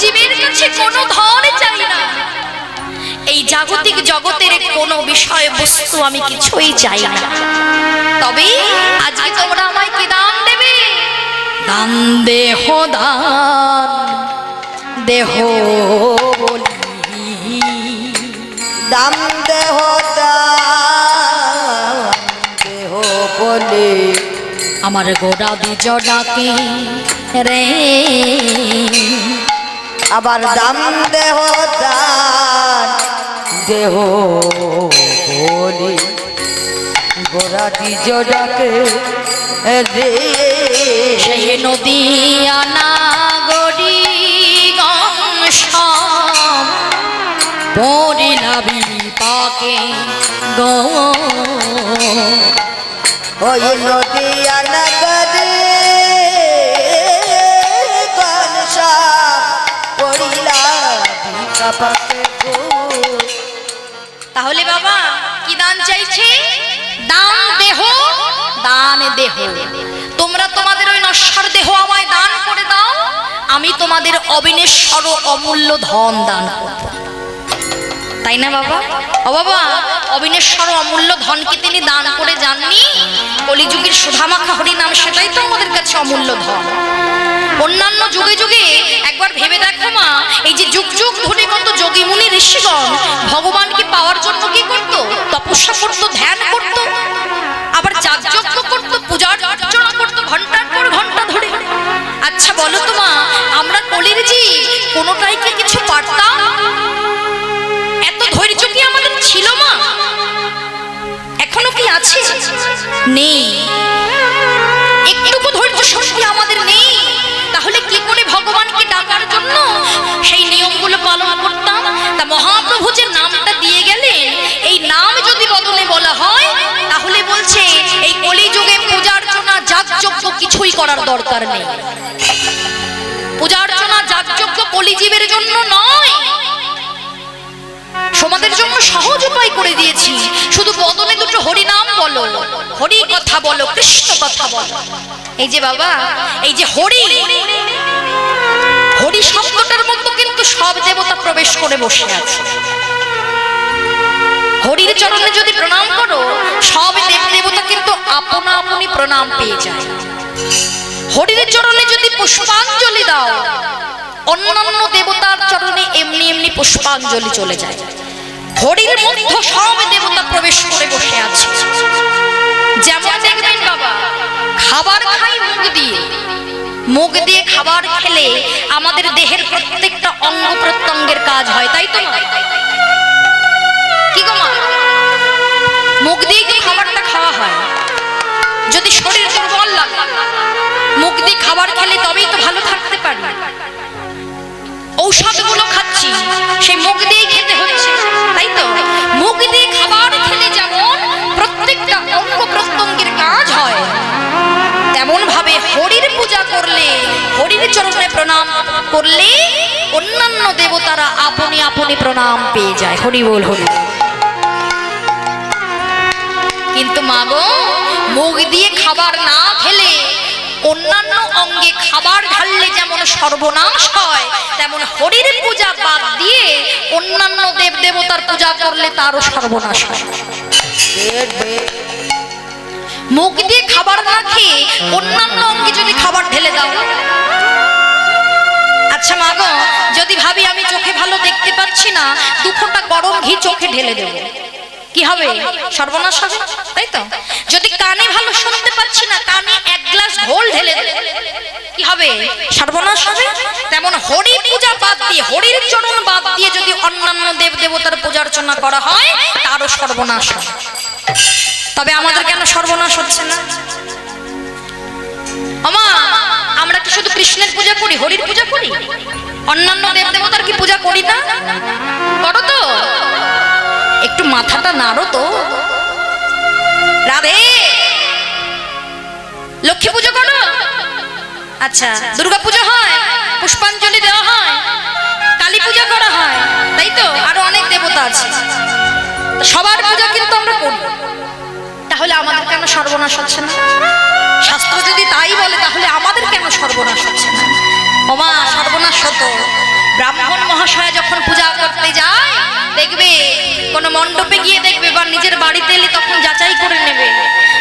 জীবের কাছে কোনো ধন চাই না, এই জাগতিক জগতের কোনো বিষয় বস্তু আমি কিছুই চাই না। তবে আজকে তোমরা আমায় কি দান দেবে? দান দেহ, দান দেহ বলি, দাম দেহ, দাম দেহ বলে আমার গোড়া বীজ ডাকে রে। আবার দাম দেহ, দান দেহ বলি গোরা বীজ ডাকে রে। সেই নদী আনা গড়ি গম পরিলাবি পাকে গো, ওই নদী আনাগরে গনসা পড়িলা ভিকা পাকে গো। তাহলে বাবা কি দান চাইছে? দান দেহ, দান দেহ। তোমরা তোমাদের ওই নশ্বর দেহ আমায় দান করে দাও, আমি তোমাদের অবিনশ্বর অমূল্য ধন দান করব। তাই না বাবা? ও বাবা, অবিনশ্বর অমূল্য ধন কি তিনি দান করে যাননি? কলিযুগের সুধামাখা হরি নাম, সেটাই তো আমাদের কাছে অমূল্য ধন। অন্যান্য যুগে যুগে একবার ভেবে দেখো মা, এই যে যুগ যুগ ধরে কত যোগী মুনি ঋষিগণ ভগবানকে পাওয়ার জন্য কি করতো? তপস্যা করতো, ধ্যান করতো, আবার যাগযজ্ঞ করতো, পূজার অর্চনা করতো ঘন্টার পর ঘন্টা ধরে। আচ্ছা বলো তো মা, আমরা কলির জীব কোনোটাই কি কিছু পারতাম? এত ধৈর্য কি আমাদের ছিল মা? এখনো কি আছে? নেই। একটুকু ধৈর্য শক্তি আমাদের নেই। তাহলে কি করে ভগবানকে ডাকার জন্য সেই নিয়মগুলো পালন করতাম? তা মহাপ্রভু যে নামটা দিয়ে গেলেন, এই নাম যদি বদলে বলা হয়, তাহলে বলছে এই কলিযুগে পূজার্চনা যাগযজ্ঞ কিছুই করার দরকার নেই। পূজার্চনা যাগযজ্ঞ কলিজীবের জন্য নয়, সমাজের জন্য সহজ উপায় করে দিয়েছি। শুধু বদনে দুটো হরি নাম বলো, হরি কথা বলো, কৃষ্ণ কথা বলো। এই যে বাবা, এই যে হরি, হরি শব্দটার মধ্যে কিন্তু সব দেবতা প্রবেশ করে বসে আছে। হরির চরণে যদি প্রণাম করো, সব দেব দেবতা কিন্তু আপনা আপনি প্রণাম পেয়ে যায়। হরির চরণে যদি পুষ্পাঞ্জলি দাও, অন্যান্য দেবতার চরণে এমনি এমনি পুষ্পাঞ্জলি চলে যায়। হরির মধ্যে সব দেবতা প্রবেশ করে বসে আছে। যেমন দেখবেন বাবা, খাবার খাই মুখ দিয়ে, মুখ দিয়ে খাবার খেলে আমাদের দেহের প্রত্যেকটা অঙ্গ প্রত্যঙ্গের কাজ হয়, তাই তো? কি গো মা, মুখ দিয়ে কি খাবারটা খাওয়া হয়? যদি শরীর দুর্বল লাগে, মুখ দিয়ে খাবার খেলে তবেই তো ভালো থাকতে পারি। ঔষধগুলো খাচ্ছি, সেই মুখ দিয়েই খেতে হচ্ছে, তাই তো? মুখ দিয়ে খাবার খেলে যেমন প্রত্যেকটা অঙ্গ প্রত্যঙ্গের কাজ হয়, তেমন ভাবে হরির পূজা করলে, হরির চরণে প্রণাম করলে অন্যান্য দেবতারা আপনি আপনি প্রণাম পেয়ে যায়। হরি বল, হরি। কিন্তু মা গো, মুখ দিয়ে খাবার না খেলে অন্যান্য অঙ্গে খাবার ঢাললে যেমন সর্বনাশ হয়, তেমন হরির পূজা বাদ দিয়ে অন্যান্য দেব দেবতার পূজা করলে তারও সর্বনাশ হয়। মুখ দিয়ে খাবার না খেয়ে অন্যান্য অঙ্গে যদি খাবার ঢেলে দাও, আচ্ছা মা গো, যদি ভাবি আমি চোখে ভালো দেখতে পাচ্ছি না, 2 ফোঁটা গরম ঘি চোখে ঢেলে দেবো, কি হবে? সর্বনাশ হবে, তাই তো? যদি কানে ভালো শুনতে পাচ্ছি না, কানে 1 গ্লাস ঘোল ঢেলে দেব, কি হবে? সর্বনাশ হবে। তেমন হরি পূজা বাদ দিয়ে, হরির চরণ বাদ দিয়ে যদি অন্যান্য দেব দেবতার পূজা অর্চনা করা হয়, তারও সর্বনাশ হয়। তবে আমাদের কেন সর্বনাশ হচ্ছে না? আমা, আমরা কি শুধু কৃষ্ণের পূজা করি, হরির পূজা করি? অন্যান্য দেব দেবতার কি পূজা করি না? করো তো? একটু মাথাটা নাড়ো তো। রাধে, লক্ষ্মী পুজো করো? আচ্ছা, দুর্গা পুজো হয়, পুষ্পাঞ্জলি দেওয়া হয়, কালী পূজা করা হয়, তাই তো? আরো অনেক দেবতা আছে, সবার পূজা কিন্তু আমরা করি। তাহলে আমাদের কেন সর্বনাশ হচ্ছে না? শাস্ত্র যদি তাই বলে, তাহলে আমাদের কেন সর্বনাশ হচ্ছে না? ওমা, সর্বনাশ হতো ব্রাহ্মণ মহাশয় যখন পূজা করতে যায় দেখবে কোনো মণ্ডপে গিয়ে দেখবে বা নিজের বাড়িতে এলে তখন যাচাই করে নেবে।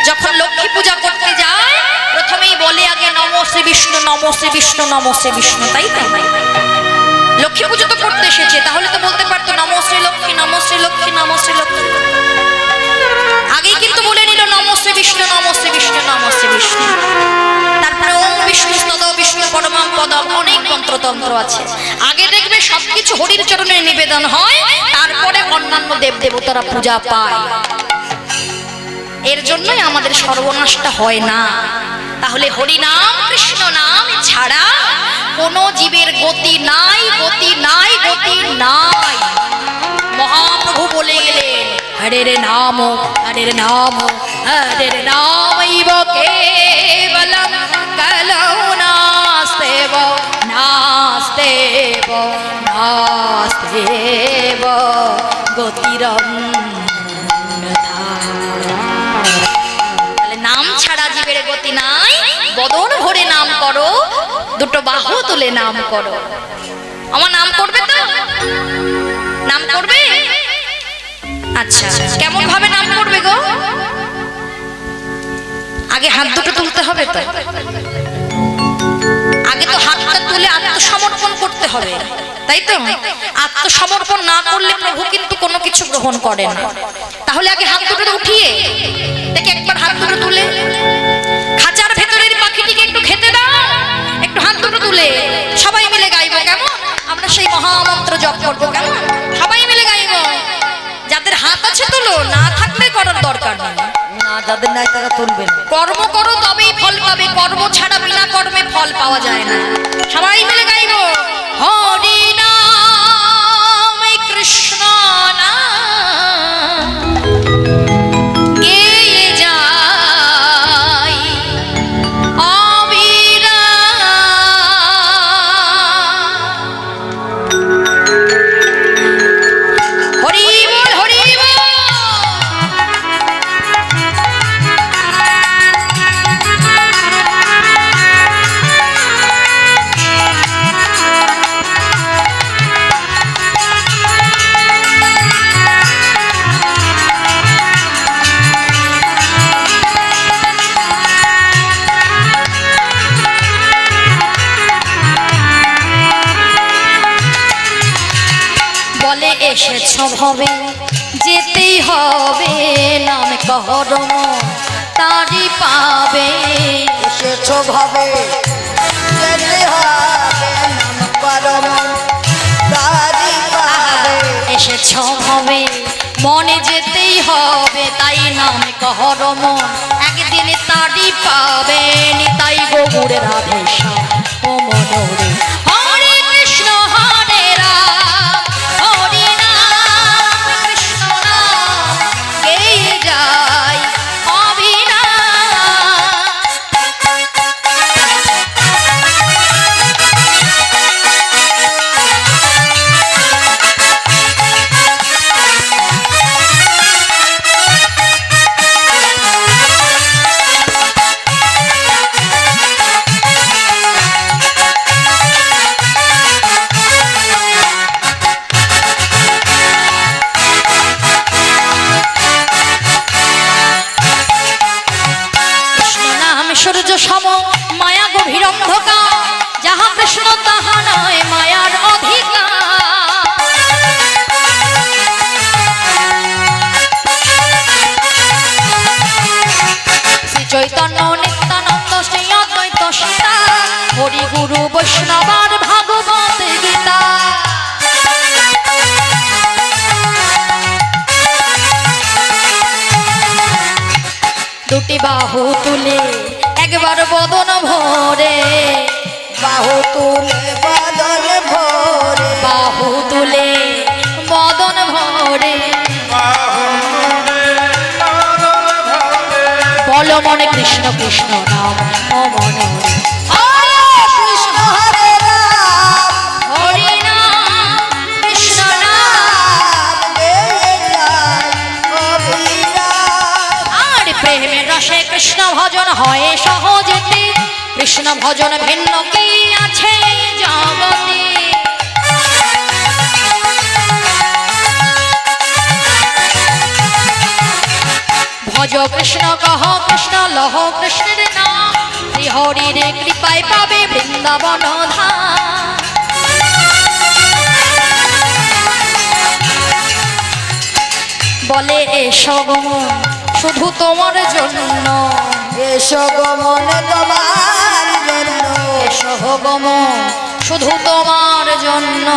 যখন লক্ষ্মী পূজা করতে যায় প্রথমেই বলে আগে নমো শ্রী বিষ্ণু, নমো শ্রী বিষ্ণু, নমো শ্রী বিষ্ণু, তাই তো? লক্ষ্মী পুজো তো করতে এসেছে, তাহলে তো বলতে পারতো নমো শ্রী লক্ষ্মী, নমো শ্রী লক্ষ্মী, নমো শ্রী লক্ষ্মী। আগেই কিন্তু বলে নিল নমো শ্রী বিষ্ণু, নমো শ্রী বিষ্ণু, নমো শ্রী বিষ্ণু। তারপরে ওম বিষ্ণু স্তদ বিষ্ণু পরমাম পদম, অনেক মন্ত্রতন্ত্র আছে। আগে দেখবে সবকিছু হরির চরণে নিবেদন হয়, তারপরে অন্যান্য দেব দেবতারা পূজা পায়। এর জন্যই আমাদের সর্বনাশটা হয় না। তাহলে হরি নাম কৃষ্ণ নাম ছাড়া কোনো জীবের গতি নাই, গতি নাই, গতি নাই। মহাপ্রভু বলে গেলেন হরের নাম, হরের নাম, হরের নামৈব কেবলম কলৌ নাস্তেব, নাস্তেব, নাস্তেব গতিরন্যথা। তাহলে নাম ছাড়া জীবের গতি নাই। বদন ভরে নাম করো, দুটো বাহু তুলে নাম করো। আমার নাম করবে তো? নাম করবে? আচ্ছা, কেমন ভাবে নাম করবে গো? আগে হাত দুটো তুলতে হবে তো। আগে তো হাতটা তুলে আত্মসমর্পণ করতে হবে, তাই তো? আত্মসমর্পণ না করলে প্রভু কিন্তু কোনো কিছু গ্রহণ করেন না। তাহলে আগে হাত দুটো উঠিয়ে দেখে একবার হাত দুটো তুলে, খাঁচার ভেতরের পাখিটিকে একটু খেতে দাও, একটু হাত দুটো তুলে সবাই মিলে গাইবো, কেমন? আমরা সেই মহামন্ত্র জপ করবো, কেমন? সবাই মিলে গাইবো। যাদের হাত আছে তুলো, না থাকলে করার দরকার নেই। না, যাদের নাই তারা তুলবেন। কর্ম করো তবেই ফল পাবে, কর্ম ছাড়া বিনা কর্মে ফল পাওয়া যায় না। সবাই মিলে গাইবো হরি নাম কৃষ্ণ নাম গেয়ে যাই অবিরাম। হরি বল, হরি বল। বলে এসেছ ভবে যেতেই হবে, নাম করম তারি পাবে। এসেছ ভাবে যেতে হবে, নাম করম তারি পাবে। এসেছ ভবে মনে যেতেই হবে, তাই নাম করম একদিন তারি পাবে। নিতাই গৌর রাধেশ্যাম ও মনোরে হরে কৃষ্ণ হরে রাম, হরি নাম কৃষ্ণ নাম গেয়ে যায় অবিরাম। সূর্য সম মায়া গভীর অন্ধকার, যাহা কৃষ্ণ তাহা নয় মায়ার অধিকার। শ্রী চৈতন্য নিত্যানন্দ শ্রী অদ্বৈত সীতা, হরি গুরু বৈষ্ণবার ভাগবত গীতা। দুটি বাহু তুলে একবার বদন ভরে, বাহু তুলে বদন ভরে, বাহু তুলে বদন ভরে। বলো মনে কৃষ্ণ কৃষ্ণ নাম ও মনে কৃষ্ণ হরে রাম, হরি নাম কৃষ্ণ নাম গেয়ে যায় অবিরাম। আর প্রেমের রসে কৃষ্ণ ভজন হয় সহজেতে, কৃষ্ণ ভজন ভিন্ন কি আছে জগতে। কহ কৃষ্ণ লহ কৃষ্ণের নাম, শ্রী হরির কৃপায় পাবে বৃন্দাবন ধাম। বলে এসো গো মন শুধু তোমার জন্য, এসো গো মনে তোমার জন্য, এসো গো মন শুধু তোমার জন্য,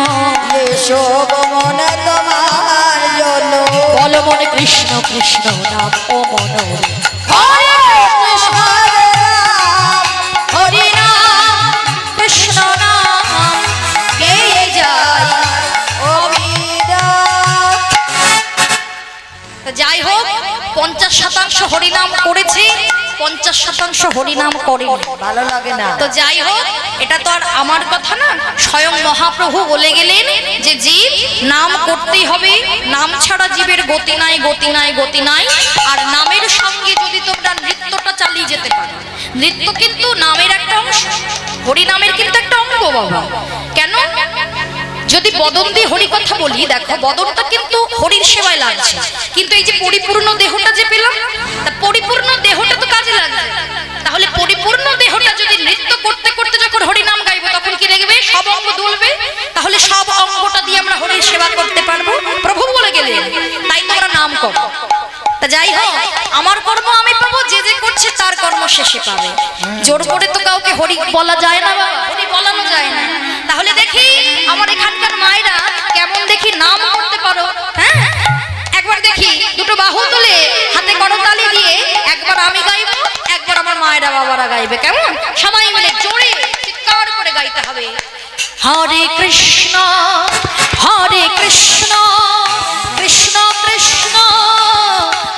এসো গো মনে তোমার জন্য। বল মনে কৃষ্ণ কৃষ্ণ নাম ও মন, হরে কৃষ্ণ হরে রাম, হরি নাম কৃষ্ণ নাম গেয়ে যায়। অবিরাম। তো যাই হোক 50% হরিনাম করেছি, 50% হরিনাম করেনি। ভালো লাগে না। তো যাই হোক এটা তো আর আমার কথা না, স্বয়ং মহাপ্রভু বলে গেলেন যে জীব নাম করতেই হবে, নাম ছাড়া জীবের গতি নাই, গতি নাই, গতি নাই। আর নামের সঙ্গে যদি তোমরা নৃত্যটা চালিয়ে যেতে পারো, নৃত্য কিন্তু নামের একটা অংশ, হরিনামের কিন্তু একটা অঙ্গ বাবা। কেন? যদি বদন দিয়ে হরি কথা বলি, দেখো বদনটা কিন্তু হরির সেবায় লাগছে, কিন্তু এই যে পরিপূর্ণ দেহটা যে পেলাম, তা পরিপূর্ণ দেহটা তো কাজে লাগবে। তাহলে পরিপূর্ণ দেহটা যদি নৃত্য করতে করতে যখন হরিনাম গাইবো, তখন কি দেখবে সব অঙ্গ দুলবে, তাহলে সব অঙ্গটা দিয়ে আমরা হরির সেবা করতে পারবো। প্রভু বলে গেলেন তাই তোমরা নাম করো। তা যাই হোক আমার কর্ম আমি পাবো, যে যে করছে তার কর্ম শেষে পাবে। জোর করে তো কাউকে হরি বলা যায় না বাবা, হরি বলানো যায় না। তাহলে দেখি আমার এখানকার মায়েরা কেমন দেখি নাম করতে পারো। হ্যাঁ একবার দেখি দুটো বাহু তুলে হাতে করতালি দিয়ে, একবার আমি গাইবো, একবার আমার মায়েরা বাবারা গাইবে। কেমন? সবাই মিলে জোরে চিৎকার করে গাইতে হবে। হরে কৃষ্ণ হরে কৃষ্ণ কৃষ্ণ কৃষ্ণ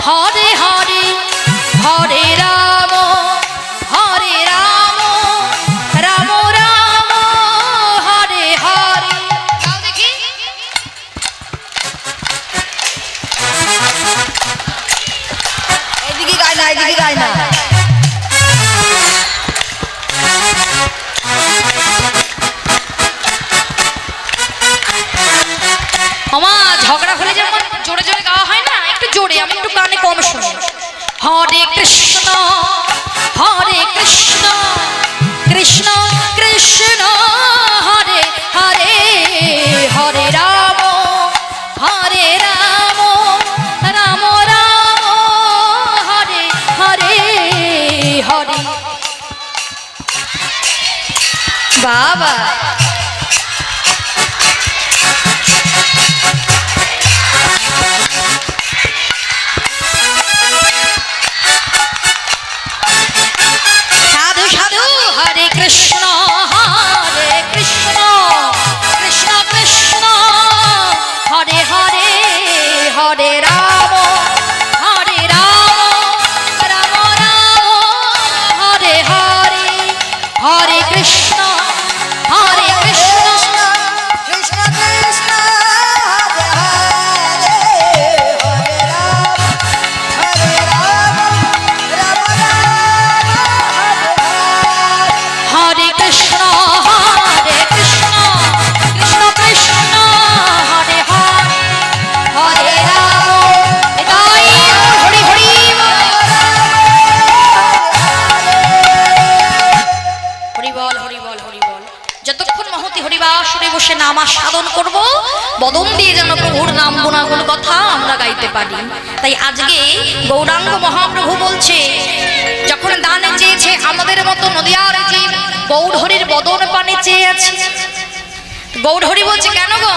হরে হরে, হরে রাম হরে রাম রাম রাম হরে হরে। গাও দেখি। এদিকে গায় না, এদিকে গায় না। আমা ঝগড়া হলে যেমন জোরে জোরে গাওয়া হয় না, একটু জোরে, আমি একটু কানে কম শুনি। হরে কৃষ্ণ হরে কৃষ্ণ কৃষ্ণ কৃষ্ণ হরে হরে, হরে রাম হরে রাম রাম রাম হরে হরে হরে। বাবা সাধু সাধু হরে কৃষ্ণ কৃষ্ণ কৃষ্ণ হরে হরে, হরে রাম হরে রাম রাম রাম হরে হরে, হরে কৃষ্ণ হরে কৃষ্ণ কৃষ্ণ কৃষ্ণ হরে হরে, হরে রাম হরে রাম রাম রাম হরে হরে। হরে কৃষ্ণ কৃষ্ণ কৃষ্ণ হরে হরে, হরে রাম এটাই হরি হরি হরি বল হরি বল হরি বল। যতক্ষণ মহতি হরিবাসরে বসে নাম আস্বাদন করব, বদন দিয়ে যেন প্রভুর নাম গুণাগুণ কথা আমরা গাইতে পারি। তাই আজকে গৌরাঙ্গ মহাপ্রভু বলছে, যখন দানে চেয়েছে আমাদের মতো নদিয়ার জীব গৌর হরির বদন পানে চেয়ে আছে। গৌর হরি বলছে, কেন গো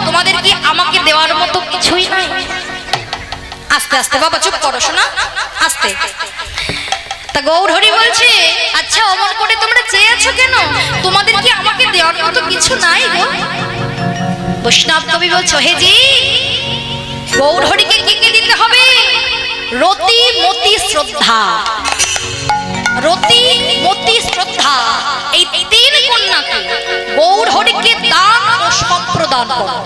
তোমাদের কি আমাকে দেওয়ার মতো কিছুই নাই? আস্তে আস্তে বাবা চুপ করো শোনা, আস্তে। তা গৌর হরি বলছে, আচ্ছা অমন করে তোমরা চেয়ে আছো কেন? তোমাদের কি আমাকে দেওয়ার মতো কিছু নাই গো? বৈষ্ণব কবি বলছো, হে জি গৌর হরিকে কি কি দিতে হবে? রতি মতি শ্রদ্ধা, রতি মতি শ্রদ্ধা, এই তিন কন্যাকে গৌর হরিকে দান ও সম্প্রদান করো।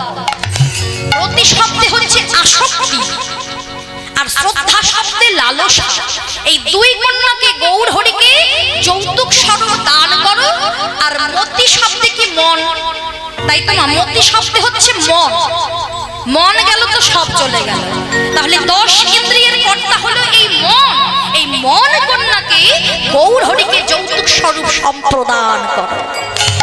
রতি শব্দে হচ্ছে আসক্তি, আর শ্রদ্ধা শব্দে লালসা। এই দুই কন্যাকে গৌর হরিকে যৌতুক স্বরূপ দান করো। আর মতি শব্দে কি মন, তাই তো মতি শব্দে হচ্ছে মন। মন গেল তো সব চলে গেল। তাহলে 10 ইন্দ্রিয়ের কর্তা হলো এই মন। এই মন কন্যাকে গৌর হরিকে যৌতুক স্বরূপ সম্প্রদান করো।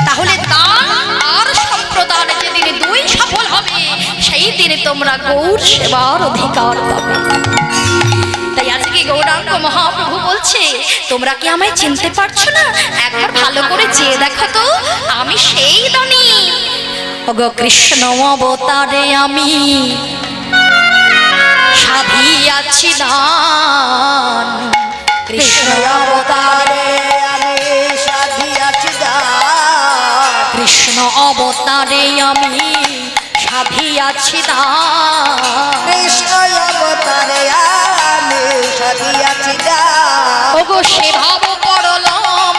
তাহলে দান আর সম্প্রদান যেদিনে দুই সফল হবে, সেই দিনে তোমরা গৌর সেবার অধিকার পাবে। তাই আজকে গৌরাঙ্গ মহাপ্রভু বলছে, তোমরা কি আমায় চিনতে পারছো না? একবার ভালো করে চেয়ে দেখো তো, আমি সেই দানি। ওগো কৃষ্ণ অবতারে আমি সাধিয়াছি দান। কৃষ্ণ অবতারে আমি সাধিয়াছি দান। কৃষ্ণ অবতারে আমি সাধিয়াছি দান। কৃষ্ণ অবতারে আমি সাধিয়াছি দান। ওগো সে ভাব পড়ল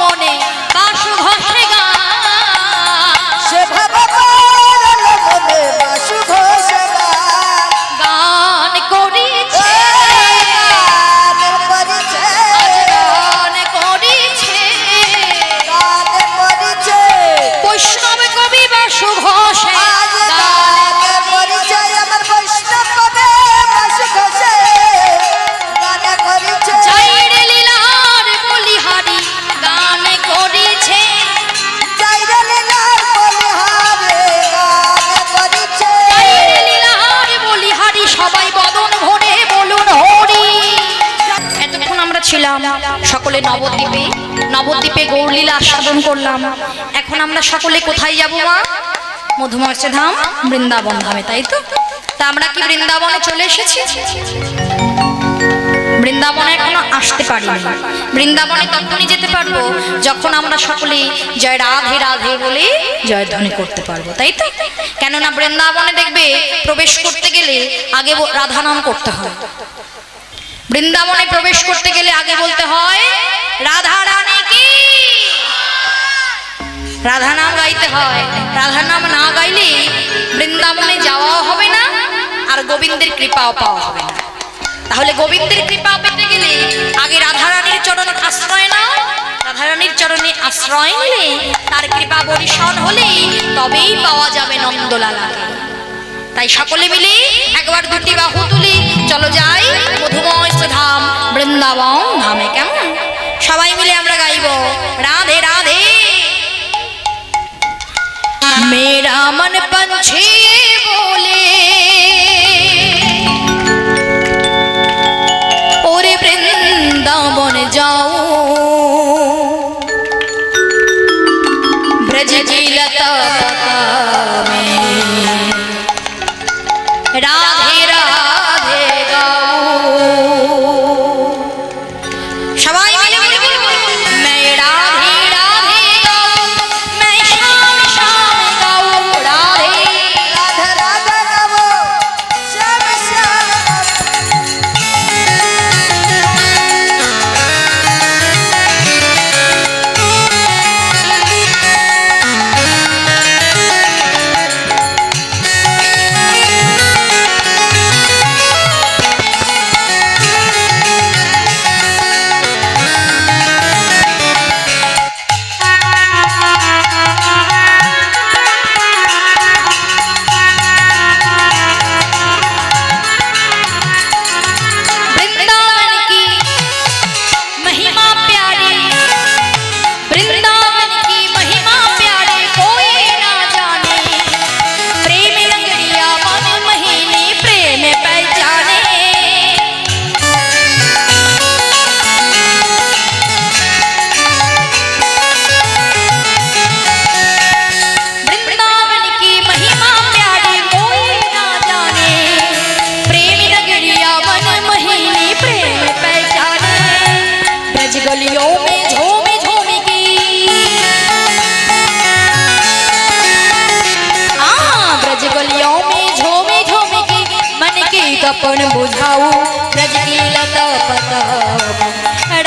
মনে বাসু ঘষে গান। সে ভাব পড়ল মনে বাসু ঘষে গান। গান করিছে গান করিছে গান করিছে গান করিছে বৈষ্ণব কবি বাসু ঘষে আজ গান। গান করিছে আমার বৈষ্ণব কবে বাসু ঘষে গান করিছে। চাইরে লীলার বলিহারি গান করিছে। চাইরে লীলার বলিহারি গান করিছে। চাইরে লীলার বলিহারি সবাই বদন ভরে বলুন হরি। এতক্ষণ আমরা ছিলাম সকলে নবদ্বীপে। নবদ্বীপে গৌরলীলা আস্বাদন করলাম। এখন আমরা সকলে কোথায় যাব মা? মধুমর্ষ ধাম, বৃন্দাবন ধামে, তাই তো? তা আমরা কি বৃন্দাবনে চলে এসেছি? বৃন্দাবনে এখনো আসতে পারিনি। বৃন্দাবনে তখনই যেতে পারবো যখন আমরা সকলে জয় রাধে রাধে বলে জয়ধ্বনি করতে পারবো, তাই তো? কেননা বৃন্দাবনে দেখবে প্রবেশ করতে গেলে আগে রাধা নাম করতে হয়। বৃন্দাবনে প্রবেশ করতে গেলে আগে বলতে হয় রাধা রানী কি, রাধা নাম গাইতে হয়। রাধা নাম না গাইলে বৃন্দাবনে যাওয়াও হবে না, আর গোবিন্দের কৃপাও পাওয়া হবে না। তাহলে গোবিন্দের কৃপা পেতে গেলে আগে রাধারানীর চরণে আশ্রয় নাও। রাধারানীর চরণে আশ্রয় নিলে, তার কৃপা বরিশন হলেই তবেই পাওয়া যাবে নন্দলালাকে। তাই সকলে মিলে একবার দুটি বাহু তুলি চলো যাই মধুময় ধাম বৃন্দাবন ধামে। কেমন? সবাই মিলে আমরা গাইব রাধে রাধে। मेरा मन पंछी बोले और वृंदावन जाओ, ब्रज की लता पता में राधे राधे गाओ। সবাই মিলে मैं राधे राधे गाऊं, मैं शाम शाम गाऊं राधे। রাধা রাধা গাবো শ্যাম শ্যাম। वृंदावन की महिमा प्यारी, वृंदावन की महिमा प्यारी कोई ना जाने। प्रेम रंगरिया मन महीने प्रेम पहचाने। वृंदावन की महिमा प्यारी कोई ना जाने। प्रेम नगरिया मन महीने प्रेम पहचाने। ब्रज गलियों में झूमी झूमी की, ब्रज गलियों में झूमी झूमी की मन की तपन बुझाऊं। ब्रज की लता पता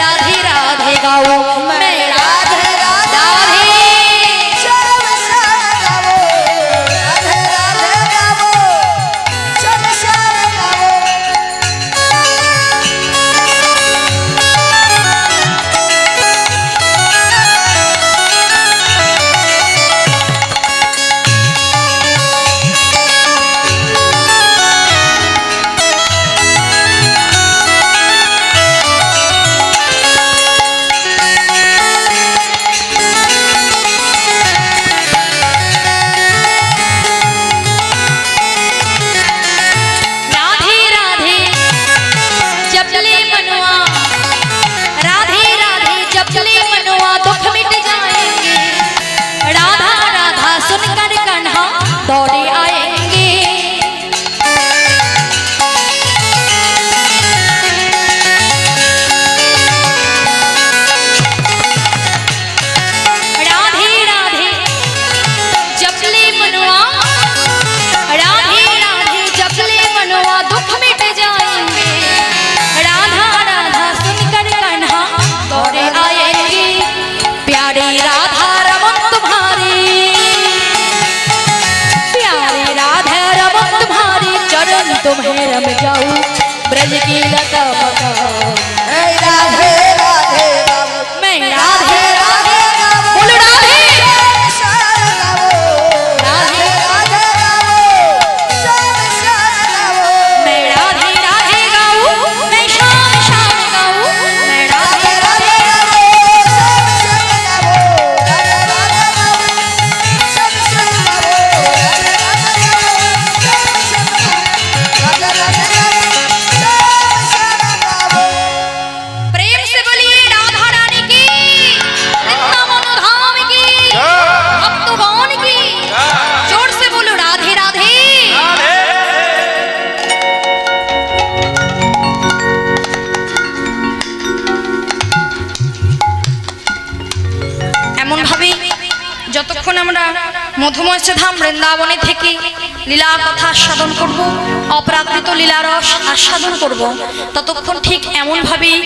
राधे राधे गाऊं, मैं राधे राधे। শ্যাম শ্যাম গাবো রাধা রাধা গাবো শ্যাম শ্যাম গাবো। तुम्हें रम जाऊं ब्रज की लता मकान। এই রাধে রাধে গাবো मैं রাধে राधे রাধে গাবো बोलो राधे সংসার গাবো রাধে রাধে গাবো সংসার গাবো मैं राधे राधे गाऊं मैं शाम शाम गाऊं मैं राधे রাধে राधे प्रेम से बोलिए राधा रानी की वृंदावन धाम की भक्तगण की जोर से बोलो राधे राधे এমন ভাবে যতক্ষণ আমরা মধুময় ধাম বৃন্দাবনে থেকে লীলা কথা আস্বাদন করব, অপ্রাকৃত লীলারস আস্বাদন করব, ততক্ষণ ঠিক এমন ভাবেই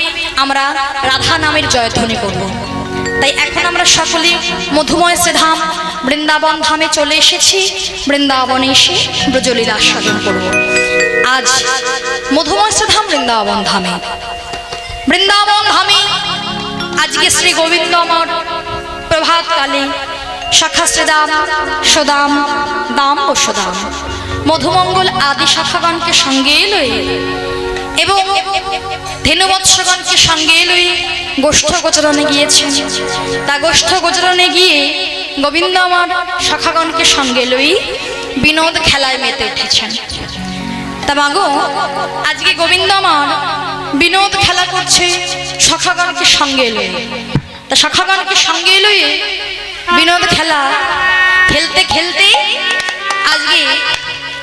আমরা রাধা নামের জয়ধ্বনি করব। তাই এখন আমরা সকলে মধুময় ধাম বৃন্দাবন ধামে চলে এসেছি। বৃন্দাবনে এসে ব্রজলীলা আস্বাদন করব। আজ মধুময় ধাম বৃন্দাবন ধামে আজকে শ্রী গোবিন্দ আমার প্রভাতকালে শাখা শ্রীদাম সুদাম দাম ও সুদাম মধুমঙ্গল আদি শাখাগণকে সঙ্গে লই এবং ধেনুবৎসগণকে সঙ্গে লই গোষ্ঠ গোচরণে গিয়েছেন। তা গোষ্ঠ গোচরণে গিয়ে গোবিন্দ আমার শাখাগণকে সঙ্গে লই বিনোদ খেলায় মেতে উঠেছেন। তা মাগো আজকে গোবিন্দ আমার বিনোদ খেলা করছে শাখাগণকে সঙ্গে লই। তা শাখাগণকে সঙ্গে লই বিনোদ খেলা খেলতে খেলতে আজকে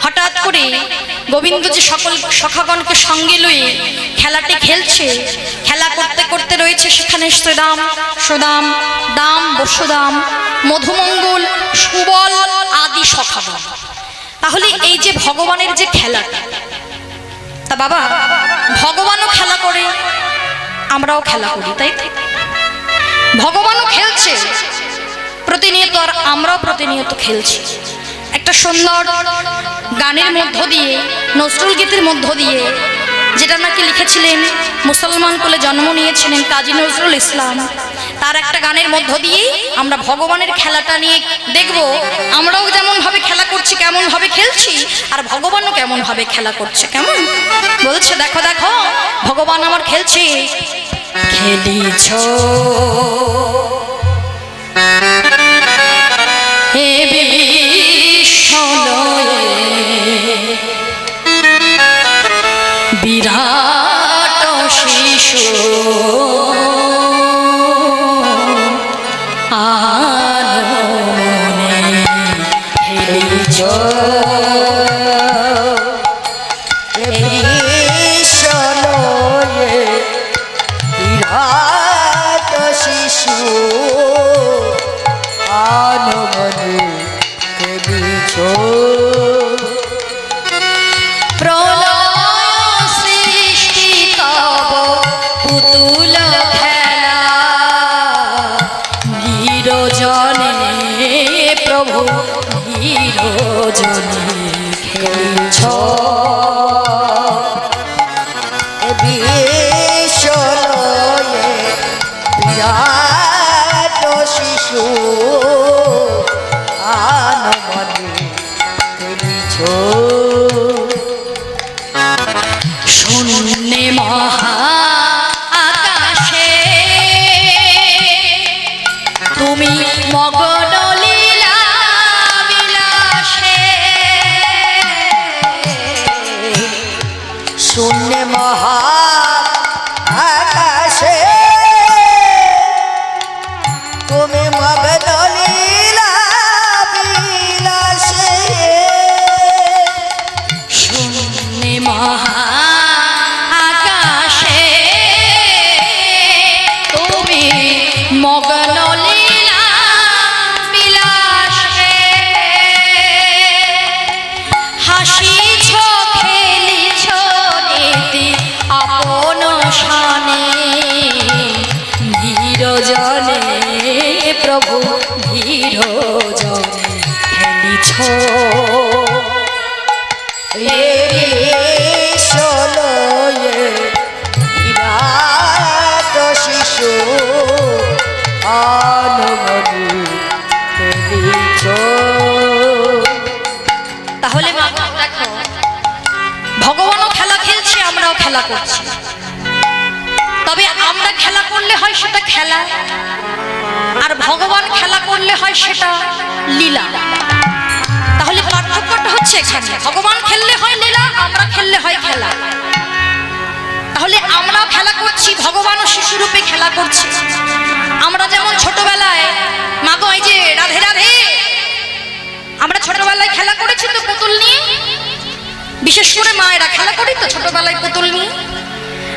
হঠাৎ করে গোবিন্দ যে সকল সখাগণকে সঙ্গে লয়ে খেলাটি খেলছে, খেলা করতে করতে রয়েছে সেখানে শ্রীদাম সুদাম দাম বসুদাম মধুমঙ্গল সুবল আদি সখাগণ। তাহলে এই যে ভগবানের যে খেলাটা, তা বাবা ভগবানও খেলা করে আমরাও খেলা করি, তাই ভগবানও খেলছে প্রতিনিয়ত আর আমরাও প্রতিনিয়ত খেলছি। একটা সুন্দর গানের মধ্য দিয়ে নজরুল গীতির মধ্য দিয়ে যেটা নাকি লিখেছিলেন মুসলমান কুলে জন্ম নিয়েছিলেন কাজী নজরুল ইসলাম, তার একটা গানের মধ্য দিয়ে আমরা ভগবানের খেলাটা নিয়ে দেখব আমরাও যেমন ভাবে খেলা করছি কেমন ভাবে খেলছি আর ভগবানও কেমন ভাবে খেলা করছে। কেমন বলছে দেখো দেখো ভগবান আমার খেলছে। খেলিছ হে বিরাট শিশু আনমনে খেলিছ বিরাট শিশু আনমনে খেলিছ পুতুল খেলা নিরজনে প্রভু নিরজনে খেলছ বিরাট শিশু আনমনে খেলিছ শূন্যে মহা আকাশে তুমি মগন লীলা বিলাসে শূন্য মহা আকাশে তুমি মগন লীলা বিলাসে শূন্যে মহা আকাশে তুমি মগন লীলা তাহলে মা দেখো, ভগবানও খেলা খেলছে, আমরাও খেলা করছি। তবে আমরা খেলা করলে হয় সেটা খেলা, আর ভগবান খেলা করলে হয় সেটা লীলা। তাহলে পার্থক্যটা হচ্ছে এখানে, ভগবান খেললে হয় লীলা, আমরা খেললে হয় খেলা। তাহলে আমরাও খেলা করছি, ভগবানও শিশুরূপে খেলা করছে। আমরা যেমন ছোটবেলায় মাগো এই যে রাধে রাধে, আমরা ছোটবেলায় খেলা করেছি তো পুতুল নিয়ে, বিশেষ করে মায়েরা খেলা করি তো ছোটবেলায় পুতুল নিয়ে,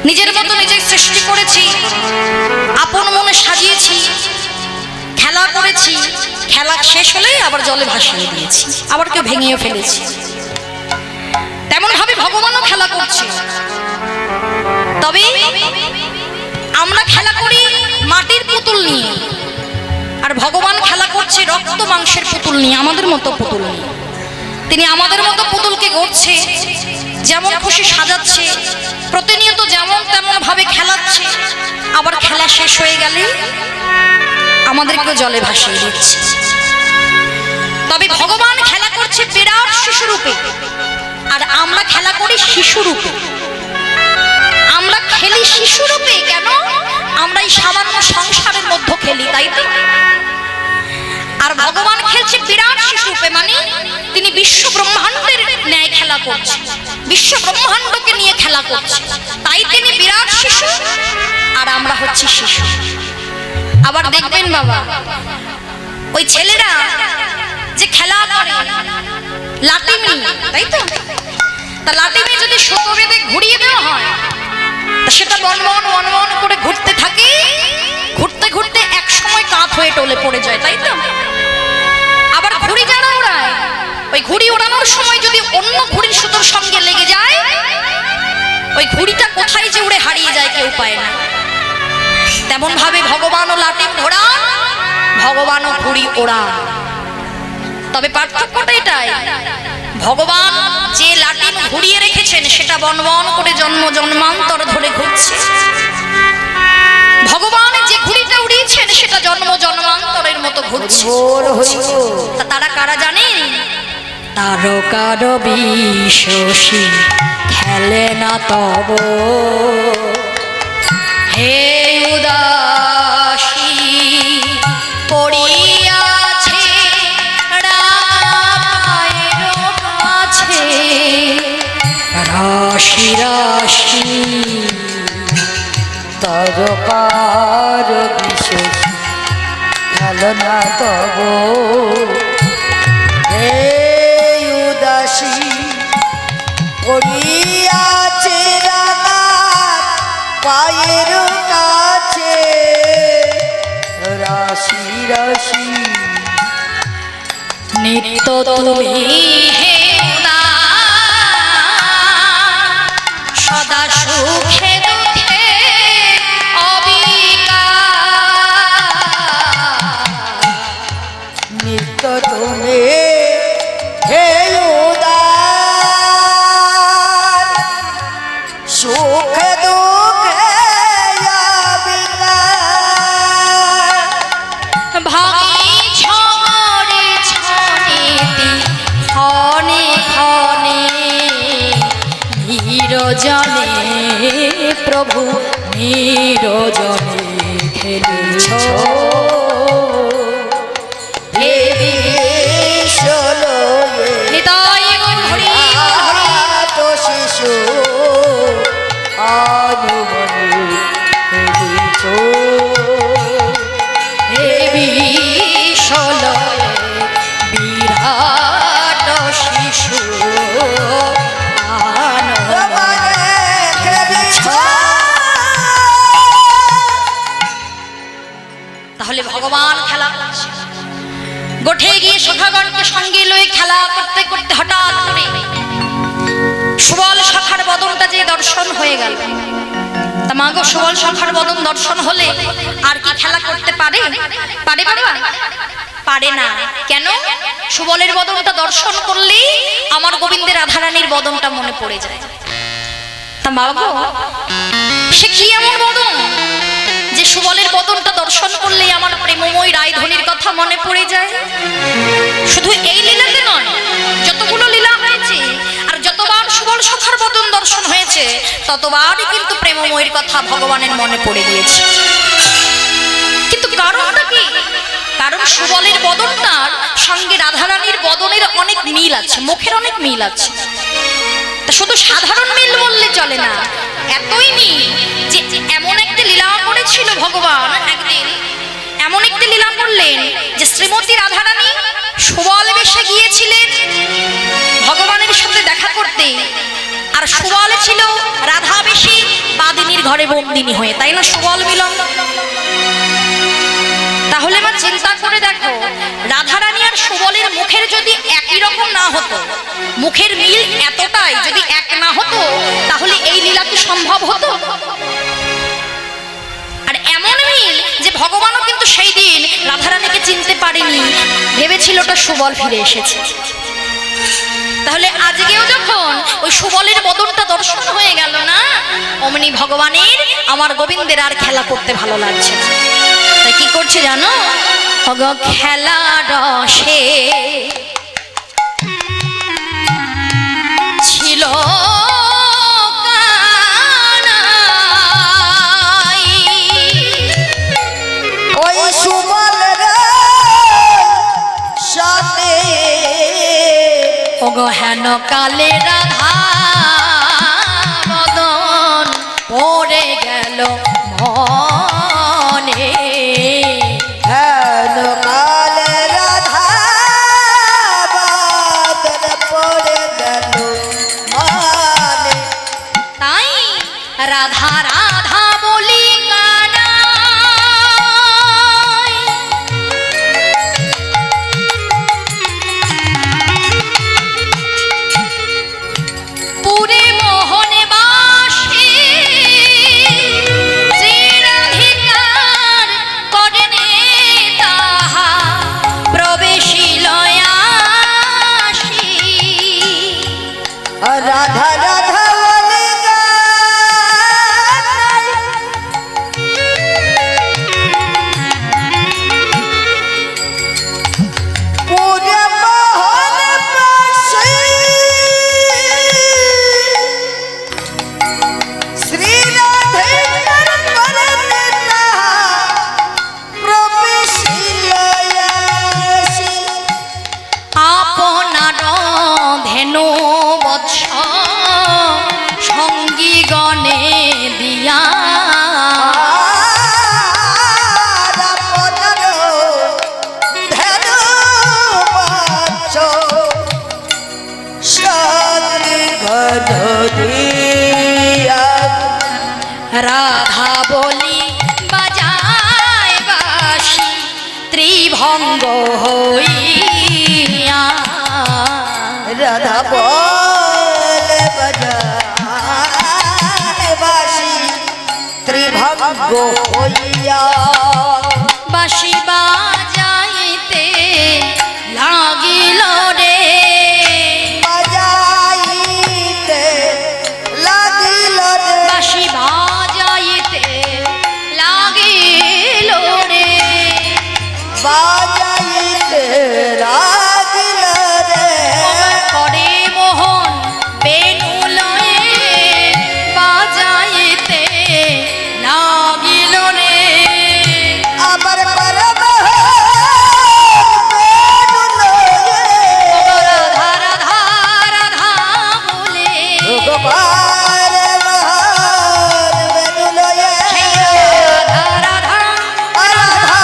নিজের মতো নিজে সৃষ্টি করেছি, আপন মনে সাজিয়েছি, খেলা করেছি। খেলা শেষ হলে আবার জলে ভাসিয়ে দিয়েছি, আবার কেউ ভেঙেও ফেলেছি। তেমন ভাবে ভগবানও খেলা করছে। তবে আমরা খেলা করি মাটির পুতুল নিয়ে, আর ভগবান খেলা করছে রক্ত মাংসের পুতুল নিয়ে, আমাদের মতো পুতুল নিয়ে। তিনি আমাদের মতো পুতুলকে গড়ছে, যেমন খুশি সাজাচ্ছে, প্রতিনিয়ত যেমন তেমন ভাবে খেলাচ্ছে, আবার খেলা শেষ হয়ে গেলে আমাদেরকে জলে ভাসিয়ে দিচ্ছে। তবে ভগবান খেলা করছে বিরাট শিশুরূপে, আর আমরা খেলা করি শিশুরূপে। আমরা খেলি শিশুরূপে কেন? আমরা এই সামান্য সংসারের মধ্যে খেলি, তাই তো। আর ভগবান খেলছে বিরাট শিশুরূপে, মানে তিনি বিশ্ব ব্রহ্মাণ্ডের ন্যায় খেলা করছে, বিশ্ব ব্রহ্মাণ্ডকে নিয়ে খেলা করছে। তাই তিনি বিরাট শিশু, আর আমরা হচ্ছি শিশু। আবার দেখবেন বাবা, ওই ছেলেরা যে খেলা করে লাঠি নিয়ে, তাই তো, তা লাঠি নিয়ে যদি সুতো বেঁধে ঘুরিয়ে দেওয়া হয়, সেটা বনবন বনবন করে ঘুরতে থাকে, ঘুরতে ঘুরতে এক সময় কাঁধ হয়ে টলে পড়ে যায়, তাই তো। আবার ঘুড়ি যারা ওড়ায়, ওই ঘুড়ি ওড়ানোর সময় যদি অন্য ঘুড়ির সুতোর সঙ্গে লেগে যায়, ওই ঘুড়িটা কোথায় যে উড়ে হারিয়ে যায় কেউ পায় না। তেমন ভাবে ভগবানও লাটিম ঘোড়ান, ভগবানও ঘুড়ি ওড়ান। তবে পার্থক্যটা এটাই, ভগবান যে লাটিম ঘুরিয়ে রেখেছেন সেটা বনবন করে জন্ম জন্মান্তর ধরে ঘুরছে। ভগবান যে ঘুড়িটা উড়িয়েছেন সেটা জন্ম জন্মান্তরের মতো ঘুরছে। তারা কারা জানেন? তারকার বিশ্বসী খেলে না তব, হে উদাসী পড়িয়াছে রামায়ের কাছে, রাশি রাশি তারকার বিশেষ খেলনা তব, হে উদাসী পড়িয়াছে রামার পায়ের কাছে, রাশি রাশি নিত্য তুমি হে উদাস, সদা সুখে দুঃখে অবিকার, নিত্য তুমি হে উদার, সুখ দুঃখে অবিকার, ভাঙি ঝড়ে ঝড়েতে ক্ষণে ক্ষণে, নিরজনে প্রভু নিরজনে খেলেছ, দেবী ষোলোয় হৃদয় হরি হরি তো শিশু আনুমনি দিছ, দেবী ষোলয় বিরাট শিশু তাহলে ভগবান খেলা করছে। গোঠে গিয়ে সখাগণকে সঙ্গে লয়ে খেলা করতে করতে হঠাৎ করে সুবল সখার বদনটা যে দর্শন হয়ে গেল। তা মাগো, সুবল সখার বদন দর্শন হলে আর কি খেলা করতে পারে? পারে বাবা? পারে না। কেন? সুবলের বদনটা দর্শন করলেই আমার গোবিন্দের রাধারানীর বদনটা মনে পড়ে যায়। তা মাগো, সে কি এমন বদন যে সুবলের বদনটা দর্শন করলেই আমার প্রেমময় রায়ধনীর কথা মনে পড়ে যায়? শুধু এই লীলাতে নয়, যতগুলো লীলা হয় হচ্ছে ততবারই কিন্তু প্রেমময়ের কথা ভগবানের মনে পড়ে গিয়েছে। কিন্তু কারণটা কি? কারণ সুবলের বদনটার সঙ্গে রাধারানীর বদনের অনেক মিল আছে, মুখের অনেক মিল আছে। তা শুধু সাধারণ মিল বললে চলে না, এতই মিল যে এমন একটি লীলা করেছিল ভগবান। একদিন এমন একটি লীলা করলেন যে শ্রীমতী রাধারানী সুবল বেশে গিয়েছিলেন ভগবানের সাথে দেখা করতে, আর সুবল ছিল রাধা বেশি বাদিনীর ঘরে বন্দিনী হয়ে, তাই না? সুবল মিলন। তাহলে মা চিন্তা করে দেখো, রাধারানী আর সুবলের মুখের যদি একই রকম না হতো, মুখের মিল এতটাই যদি এক না হতো, তাহলে এই লীলা কি সম্ভব হতো? আর এমন মিল যে ভগবানও কিন্তু সেই দিন রাধারানীকে চিনতে পারেনি, ভেবেছিল ওটা সুবল ফিরে এসেছে। তাহলে আজকেও যখন ওই সুবলের বদনটা দর্শন হয়ে গেল না, অমনি ভগবানের আমার গোবিন্দের আর খেলা করতে ভালো লাগছে না। তাই কি করছে জানো? খেলা রসে ছিল ওই সুবলের সাথে হেন কালে রাধা বদন পড়ে গেল মনে। হেন কালে রাধা বদন পড়ে গেল মনে। তাই রাধা রাধা বলি পুরে মোহনে বাসে শ্রীরাধিকার করেন তাহা প্রবেশিল আসি। রাধা রাধা বলে গান, পুরে মোহন বাসে শ্রী রাধিকার করেন তাহা প্রবেশিল আসি। আপনার ধেনু বৎস সঙ্গী গণে দিয়া রাধা বলি বাজায় বাসি ত্রিভঙ্গ হইয়া। রাধা বলে বাজায় বাসি ত্রিভঙ্গ হইয়া। বাঁশি বাজাইতে লাগিল রে, বাজাইতে লাগিল রে। বাঁশি বাজাইতে লাগিল রে, বাজাইতে লাগিল রে। করে মোহন বেনু লয়ে বাজাইতে লাগিল রে। আমার পরম বেনু লয়ে রাধা রাধা রাধা বলে গোপাল মহান বেনু লয়ে রাধা রাধা রাধা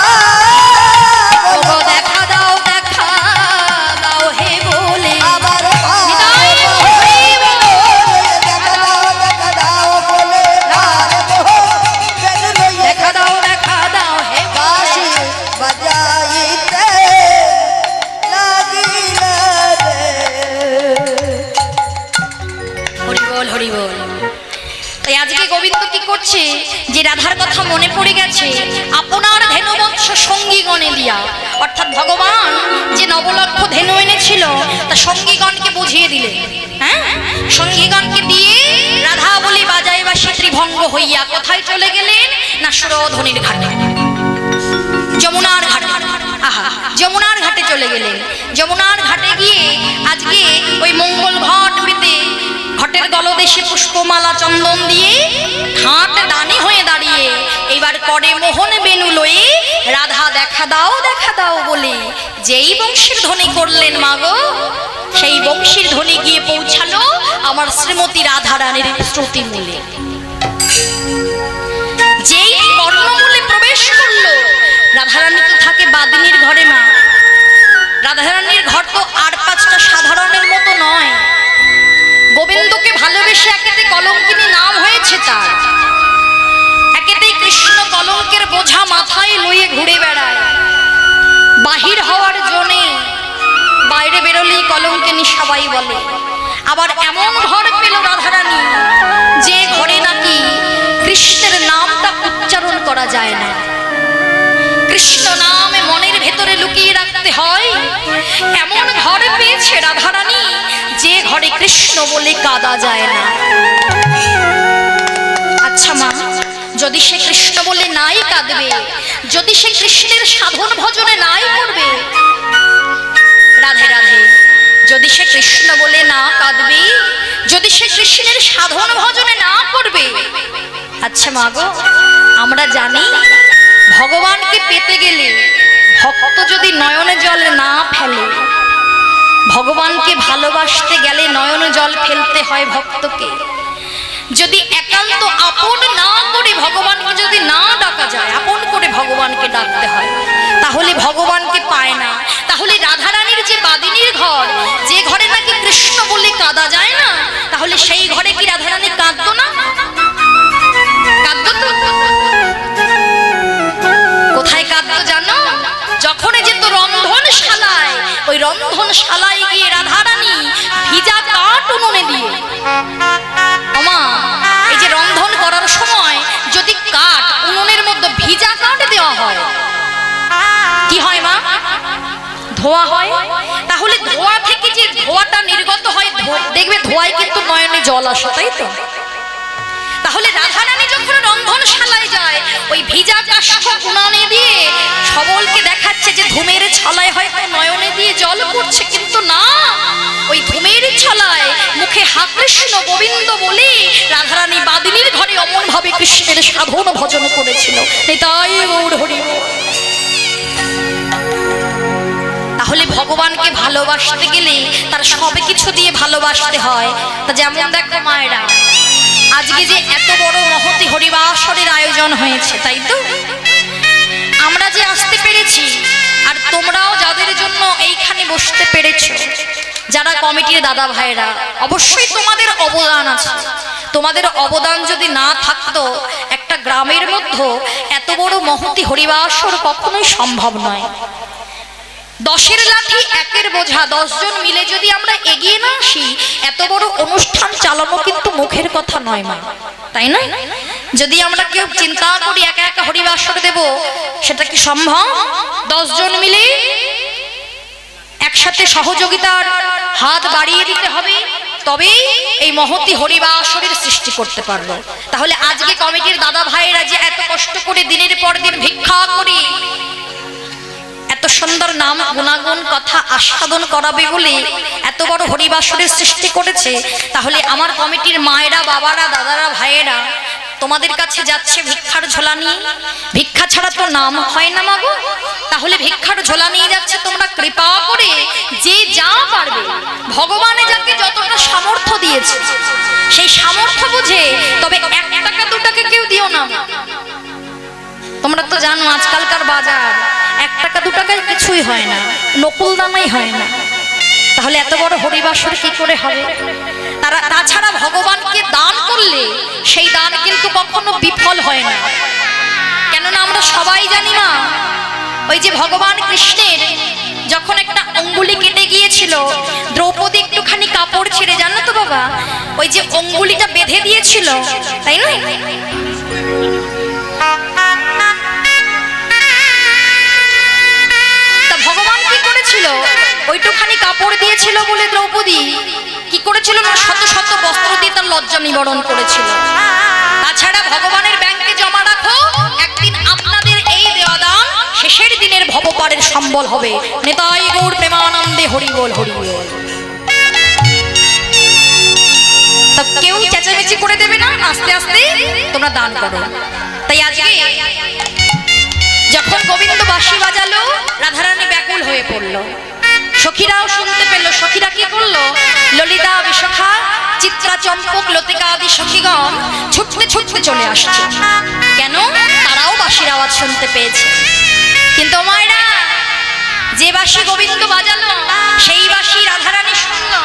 ওগো দেখা দাও হে বলে। আমার নিতাই হরিব। দেখা দাও বলে বেনু লয়ে দেখা দাও হে বাঁশি বাজাইতে লাগিল রে। হরি বল হরি বল। তাই আজকে গোবিন্দ কি করছে যে রাধার কথা মনে পড়ে গেছে, আপনার ধেনুবৎস সঙ্গীগণে দিয়া, অর্থাৎ ভগবান যে নবলক্ষ ধেনু এনেছিল তা সঙ্গীগণকে বুঝিয়ে দিলেন। হ্যাঁ, সঙ্গীগণকে দিয়ে রাধা বলি বাজাই বাসি ত্রিভঙ্গ হইয়া কোথায় চলে গেলেন না সুরধনির ঘাটে, যমুনার ঘাটে। আহা, যমুনার ঘাটে চলে গেলেন। যমুনার ঘাটে গিয়ে আজকে ওই মঙ্গল ঘট পেতে ঘটের গলদে দেশে পুষ্পমালা চন্দন দিয়ে ঠাট দানি হয়ে দাঁড়িয়ে এইবার করে মোহন বেনু লয়ে রাধা দেখা দাও বলে যেই বংশীর ধ্বনি করলেন মাগো, সেই বংশীর ধ্বনি গিয়ে পৌঁছালো আমার শ্রীমতী রাধা রানীর শ্রুতি মূলে। যেই কর্ণমূলে প্রবেশ করলো, রাধারানী তো থাকে বাদিনীর ঘরে মা। রাধারানীর ঘর তো আর পাঁচটা সাধারণের মতো নয়। গোবিন্দকে ভালোবেসে একেতে কলঙ্কিনী নাম হয়েছে তার, একেতেই কৃষ্ণ কলঙ্কের বোঝা মাথায় লইয়ে ঘুরে বেড়ায়। বাহির হওয়ার জন্যে বাইরে বেরোলেই কলঙ্কিনী সবাই বলে। আবার এমন ঘর পেল রাধারানী যে ঘরে নাকি কৃষ্ণের নামটা উচ্চারণ করা যায় না, কৃষ্ণ নামে মনের ভেতরে লুকিয়ে রাখতে হয়। এমন ঘর পেয়েছে রাধারানী যে ঘরে কৃষ্ণ বলে কাঁদা যায় না। আচ্ছা মা, যদি সে কৃষ্ণ বলে নাই কাঁদবে, যদি সে কৃষ্ণের সাধন ভজনে নাই করবে, রাধে রাধে, যদি সে কৃষ্ণ বলে না কাঁদবে, যদি সে কৃষ্ণের সাধন ভজনে না করবে, আচ্ছা মা গো, আমরা জানি ভগবানকে পেতে গেলে ভক্ত যদি নয়নে জল না ফেলে, ভগবানকে ভালোবাসতে গেলে নয়নে জল ফেলতে হয় ভক্তকে। যদি একান্ত আপন না করে ভগবানকে যদি না ডাকা যায়, আপন করে ভগবানকে ডাকতে হয়, তাহলে ভগবানকে পায় না। তাহলে রাধারানীর যে বাদিনীর ঘর, যে ঘরে নাকি কৃষ্ণ বলে কাঁদা যায় না, তাহলে সেই ঘরে কি রাধারানী কাঁদতো না? কাঁদতো তো। কোথায় কাঁদতো জানো? যখন যেত রন্ধনশালায়, ওই রন্ধনশালায় গিয়ে রাধারানী ভিজা কাঠ উনুনে দিয়ে, আমা এই যে রন্ধন করার সময় যদি কাঠ উনুনের মধ্যে ভিজা কাঠ দেওয়া হয়, কি হয় মা? ধোয়া হয়। তাহলে ধোয়া থেকে যে ধোয়াটা নির্গত হয়, দেখবে ধোয়ায় কিন্তু নয়নে জল আসে, তাই তো? তাহলে রাধারানী যখন রন্ধনশালায় যায়, ওই ভিজা কাষ্ঠ উনানে দিয়ে সবলকে দেখাচ্ছে যে ধূমের ছলায় হয়তো নয়নে দিয়ে জল পড়ছে, কিন্তু না, ওই ধূমের ছলায় মুখে হা কৃষ্ণ গোবিন্দ বলে রাধারানী বাদিনীর ঘরে অমন ভাবে কৃষ্ণের সাধন ভজন করেছিল। তাই গৌর হরি। তাহলে ভগবানকে ভালোবাসতে গেলে তার সবে কিছু দিয়ে ভালোবাসতে হয়। তা যেমন দেখো মায়েরা, আজকে যে এত বড় মহতি হরিবাসরের আয়োজন হয়েছে, তাই তো? আমরা যে আসতে পেরেছি, আর তোমরাও যাদের জন্য এইখানে বসতে পেরেছো, যারা কমিটির দাদা ভাইরা, অবশ্যই তোমাদের অবদান আছে। তোমাদের অবদান যদি না থাকতো, একটা গ্রামের মধ্যে এত বড় মহতি হরিবাসর কখনোই সম্ভব নয়। 10-এর লাঠি 1-এর বোঝা, 10 জন মিলে যদি আমরা এগিয়ে না আসি, এত বড় অনুষ্ঠান চালানো কিন্তু মুখের কথা নয় মা, তাই না? যদি আমরা কেউ চিন্তা করি একা একা হরিবাসর দেব, সেটা কি সম্ভব? 10 জন মিলে একসাথে সহযোগিতার হাত বাড়িয়ে দিতে হবে, তবেই এই মহতি হরিবাসরের সৃষ্টি করতে পারবো। তাহলে আজকে কমিটির দাদা ভাইয়েরা যে এত কষ্ট করে দিনের পর দিন ভিক্ষা করি, এত সুন্দর নাম গুণাগুণ কথা আস্বাদন করাবে বলে এত বড় হরিবাসরের সৃষ্টি করেছে, তাহলে আমার কমিটির মায়েরা, বাবারা, দাদারা, ভাইয়েরা তোমাদের কাছে যাচ্ছে ভিক্ষার ঝোলা নিয়ে। ভিক্ষা ছাড়া তো নাম হয় না মাগো। তাহলে ভিক্ষার ঝোলা নিয়ে যাচ্ছে, তোমরা কৃপা করে যে যা পারবে, ভগবানে যাকে যতটা সামর্থ্য দিয়েছে সেই সামর্থ্য বুঝে, তবে 1 টাকা 2 টাকা কেউ দিও না। তোমরা তো জানো আজকালকার বাজার 1 টাকা 2 টাকায় কিছুই হয় না, নকুল দানাই হয় না। তাহলে এত বড় হরিবাসর কি করে হবে? তাছাড়া ভগবানকে দান করলে সেই দান কিন্তু কখনো বিফল হয় না। কেননা আমরা সবাই জানি না, ওই যে ভগবান কৃষ্ণের যখন একটা অঙ্গুলি কেটে গিয়েছিল, দ্রৌপদী একটুখানি কাপড় ছেড়ে, জানো তো বাবা, ওই যে অঙ্গুলিটা বেঁধে দিয়েছিল, তাই না? তা ভগবান কি করেছিল? ওইটুখানি কাপড় দিয়েছিল বলে দ্রৌপদী কি করেছিল না, শত শত বস্ত্র দিয়ে তার লজ্জা নিবারণ করেছিল। তাছাড়া ভগবানের ব্যাংকে জমা রাখো, একদিন আপনাদের এই দেওয়া দান শেষের দিনের ভবপারের সম্বল হবে। নেতাই গৌর প্রেমানন্দে হরি বল হরি বল। তা কেউ চেঁচামেচি করে দেবে না, আস্তে আস্তে তোমরা দান করো। তাই আজকে যখন গোবিন্দ বাঁশি বাজালো, রাধারানী ব্যাকুল হয়ে পড়লো। সখীরাও শুনতে পেল। সখীরা কি করলো? ললিতা, বিশাখা, চিত্রা, চম্পক, লতিকা আদি সখীগণ ছুটতে ছুটতে চলে আসছে। কেন? তারাও বাঁশির আওয়াজ শুনতে পেয়েছে। কিন্তু মায়েরা, যে বাঁশি গোবিন্দ বাজালো সেই বাঁশি রাধারানী শুনলো,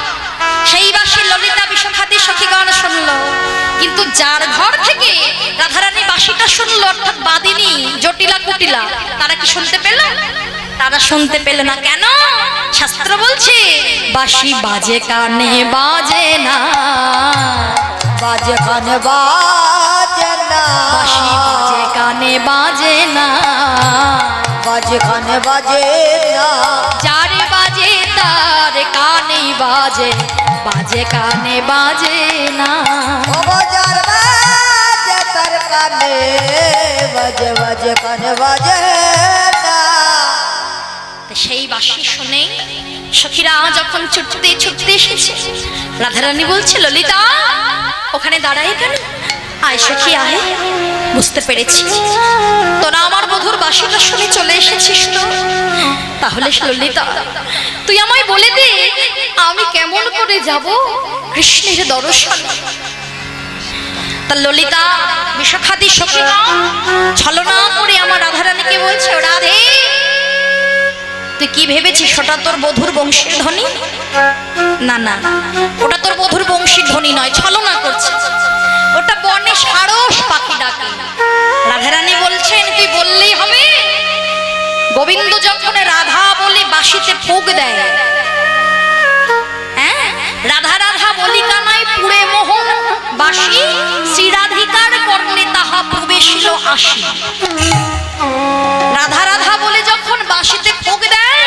সেই বাঁশি ললিতা, বিশাখাদি সখীগণ শুনলো। কিন্তু যার ঘর থেকে রাধারানী বাঁশিটা শুনলো, অর্থাৎ বাদিনী, জটিলা, কুটিলা, তারা কি শুনতে পেল? তারা শুনতে পেল না। কেন? শাস্ত্র বলছে বাঁশি বাজে কানে বাজে না, বাজে কানে বাজে না, বাঁশি বাজে কানে বাজে না, বাজে কানে বাজে না, যার বাজে তার কানে বাজে, বাজে কানে বাজে না। ও বাজার বাজে তার কানে বাজে, বাজে কানে বাজে না। সেই বাঁশি শুনে সখীরা যখন ছুটতে ছুটতে এসেছে, রাধারানী বলছে ললিতা, ওখানে দাঁড়ায় কেন? আয় সখী আয়, বুঝতে পেরেছি তোরা আমার মধুর বাঁশিটা শুনে চলে এসেছিস। তো তাহলে ললিতা, তুই আমায় বলে দে, আমি কেমন করে যাব কৃষ্ণের দর্শন? তা ললিতা, বিশাখাদি সখীগণ ছলনা করে আমার রাধারানীকে বলছে, ও রাধে, তুই কি ভেবেছিস ওটা তোর বধুর বংশীর ধ্বনি? না না, ওটা তোর বধুর বংশীর ধ্বনি নয়, ছলনা করছে। ওটা বনে সারস পাখি ডাকে। রাধারানী বলছেন, তুই বললেই হবে? গোবিন্দ যখন রাধা বলে বাঁশিতে ফুঁক দেয়, হ্যাঁ, রাধা রাধা বলি কানাই পুড়ে মোহন বাঁশি, শ্রীরাধিকার কর্ণে তাহা প্রবেশিল আসি। রাধা রাধা বলে যখন বাঁশিতে ফুঁক দেয়,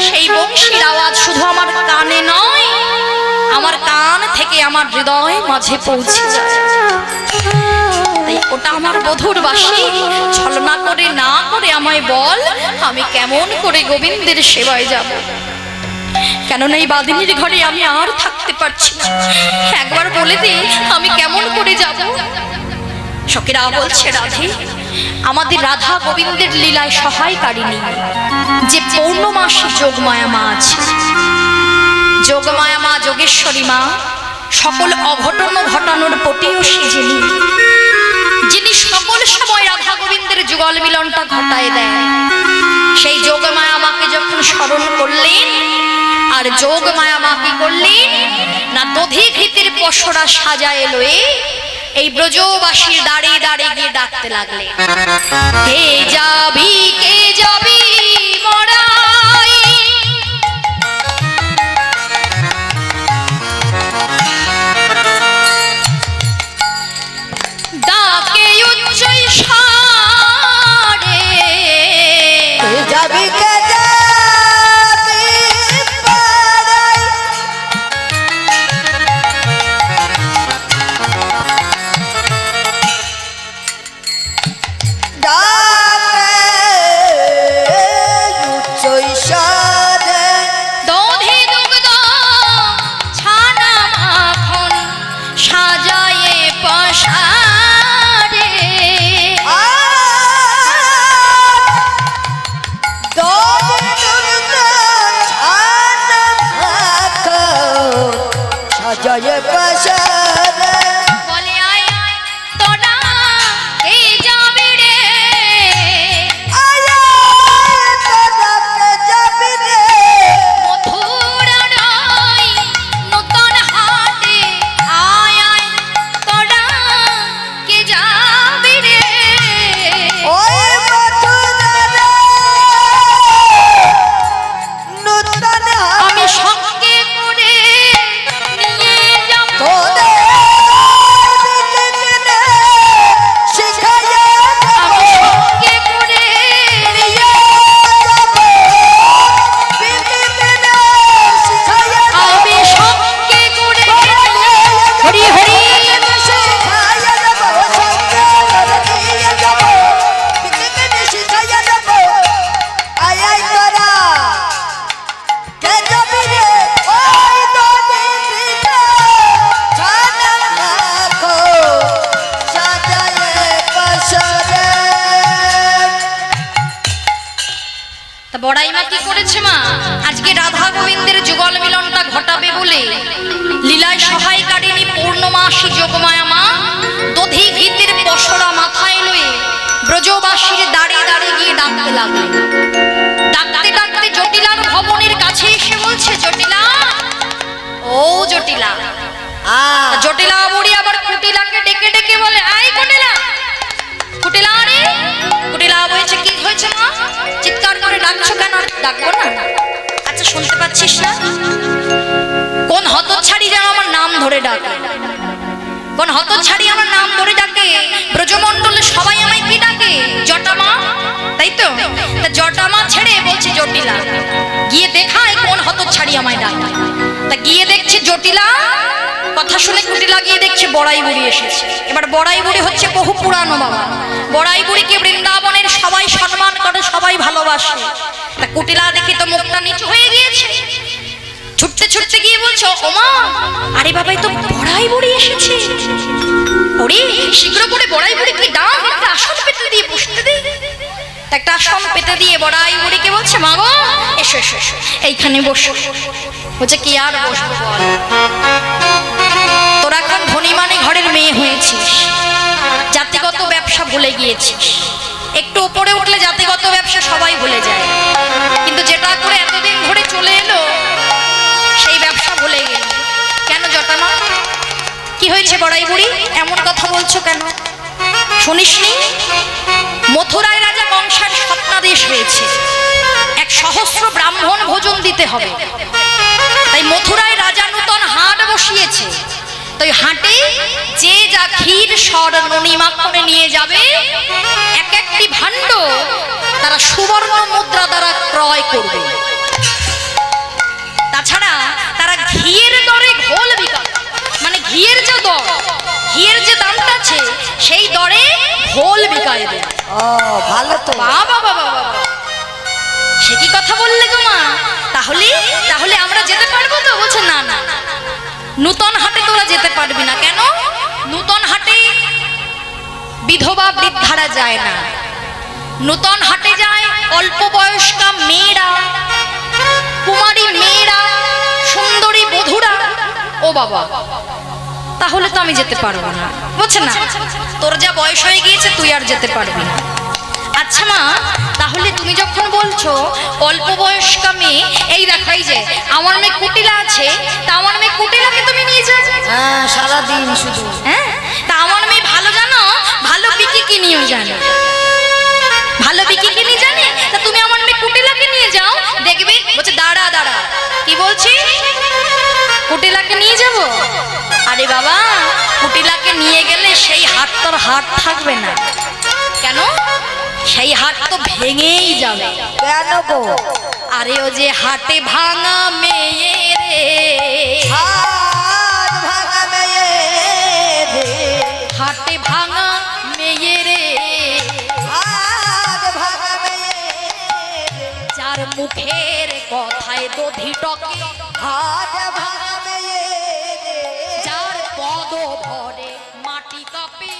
সেই বংশীর আওয়াজ শুধু আমার কানে নয়, আমার কান থেকে আমার হৃদয় মাঝে পৌঁছে যায়। তাই ওটা আমার বধুর বাঁশি। ছলনা করে না করে আমায় বল, আমি কেমন করে গোবিন্দের সেবায় যাব? কেননা এই বাদিনীর ঘরে আমি আর থাকতে পারছি না, একবার বলে দে আমি কেমন করে যাব? সখীরা বলছে, রাধে, আমাদের রাধা গোবিন্দের লীলায় সহায়কারিণী যে পৌর্ণমাসী যোগমায়া মা আছে, যোগমায়া মা, যোগেশ্বরী মা, সকল অঘটন ঘটানোর পটিও সেজেনি, যিনি সকল সময় রাধা গোবিন্দের যুগল মিলনটা ঘটায় দেয়। সেই যোগমায়া মাকে যখন স্মরণ করলেন, আর যোগমায়া মা কি করলেন না, দধি ঘৃতের পশরা সাজায় লয়ে এই ব্রজবাসীর দাঁড়ে দাঁড়ে গিয়ে ডাকতে লাগলেন, কে যাবি, কে যাবি মরাই, ডাকে উচ্চই সারে, কে যাবি, কে যাবি পাড়াই, ডাকে বড়াই মা কি করেছে মা, আজকে রাধা গোবিন্দের যুগল মিলনটা ঘটাবে বলে লীলায় সহায়কারিণী পূর্ণমাসী যোগমায়া মা দধি ঘিতের পসরা মাথায় লয়ে ব্রজবাসীর দাঁড়িয়ে দাঁড়িয়ে গিয়ে ডাকতে লাগলেন। ডাকতে ডাকতে জটিলার ভবনের কাছে এসে বলছে, জটিলা ও জটিলা। জটিলা বুড়ি আবার কুটিলাকে ডেকে ডেকে বলে, আই কুটিলা, কুটিলা রে। কুটিলা বলছে, কি হয়েছে মা, চিৎকার করে ডাকছো কেন? ডাকবো না? আচ্ছা শুনতে পাচ্ছিস না? কোন হতচ্ছাড়ি যেন আমার নাম ধরে ডাকে, কোন হতচ্ছাড়ি আমার নাম ধরে ডাকে। ব্রজমণ্ডলে সবাই আমায় কি ডাকে? জটামা, তাই তো? তা জটামা ছেড়ে বলছে জটিলা, গিয়ে দেখায় কোন হতচ্ছাড়ি আমায় ডাকে। তা গিয়ে দেখছে জটিলা, কথা শুনে কুটিলা গিয়ে দেখছে বড়াই বুড়ি এসেছে। এবার বড়াই বুড়ি হচ্ছে বহু পুরানো বাবা, বড়াই বুড়িকে বৃন্দাবনের সবাই সম্মান করে, সবাই ভালোবাসে। তা কুটিলা দেখি তো মুখটা নিচু হয়ে গিয়েছে, ছুটতে ছুটতে গিয়ে বলছো, ওমা আরে বাবাই তো বড়াই বুড়ি এসেছে। ওরে শীঘ্র করে বড়াই বুড়ি কি ডাক, একটা আসন পেতে দিয়ে বসতে দে। একটা আসন পেতে দিয়ে বড়াই বুড়িকে বলছে, মা গো এসো এসো এসো, এইখানে বসো। বলছে, কি আর বসবো বল, তোরা এখন ধনীমানে ঘরের মেয়ে হয়েছিস, জাতিগত ব্যবসা ভুলে গিয়েছিস। একটু উপরে উঠলে জাতিগত ব্যবসা সবাই ভুলে যায়, কিন্তু যেটা করে এতদিন ধরে চলে এলো সেই ব্যবসা ভুলে গেল। কেন জটামা, কি হয়েছে বড়াই বুড়ি, এমন কথা বলছো কেন? শুনিসনি মথুরায় রাজা কংসের স্বপ্নাদেশ হয়েছে, 100 ব্রাহ্মণ ভোজন দিতে হবে। তাই মথুরায় রাজা নূতন হাট বসিয়েছে। তো হাটে যে যা ক্ষীর সর ননি মাখনে নিয়ে যাবে, এক একটি ভাণ্ড তারা সুবর্ণ মুদ্রা দ্বারা ক্রয় করবে। তাছাড়া তারা ঘিয়ের দরে ঘোল বিকাবে, মানে ঘিয়ের যে দর, ঘিয়ের যে দামটা আছে সেই দরে ঘোল বিকায় দেবে। ও ভালো তো। বাবা বাবা বাবা, সে কি কথা বললে গো মা, তাহলে তাহলে আমরা যেতে পারবো তো? বলছে না না, নূতন হাটে তোরা যেতে পারবি না। কেন? নূতন হাটে বিধবা বৃদ্ধারা যায় না, নূতন হাটে যায় অল্প বয়স্কা মেয়েরা, কুমারী মেয়েরা, সুন্দরী বধূরা। ও বাবা, তাহলে তো আমি যেতে পারবো না। বলছে না, তোর যা বয়স হয়ে গিয়েছে তুই আর যেতে পারবি না। আচ্ছা মা, তাহলে তুমি যখন বলছো অল্প বয়স্কা মেয়ে, এই দেখাই যে আমার মেয়ে কুটিলা আছে, তা আমার মেয়ে কুটিলাকে তুমি নিয়ে যাও। হ্যাঁ সারাদিন শুধু। হ্যাঁ, তা আমার মেয়ে ভালো জানো, ভালো বিকিনি নিয়েও জানে, ভালো বিকিনি নিয়ে জানে। তা তুমি আমার মেয়ে কুটিলাকে নিয়ে যাও, দেখবে। বলছে দাঁড়া দাঁড়া, কি বলছিস? কুটিলাকে নিয়ে যাব? আরে বাবা, কুটিলাকে নিয়ে গেলে সেই হাট তোর হাট থাকবে না। কেন? সেই হাট তো ভেঙেই যাবে। কেন গো? আরে ও যে হাটে ভাঙা মেয়ে রে, হাট ভাঙা মেয়ে রে, হাটে ভাঙা মেয়ে রে, হাট ভাঙা মেয়ে রে, যার মুখের কথায় দধি টকে, হাট ভাঙা মেয়ে রে, যার পদ ভরে মাটি কাঁপে,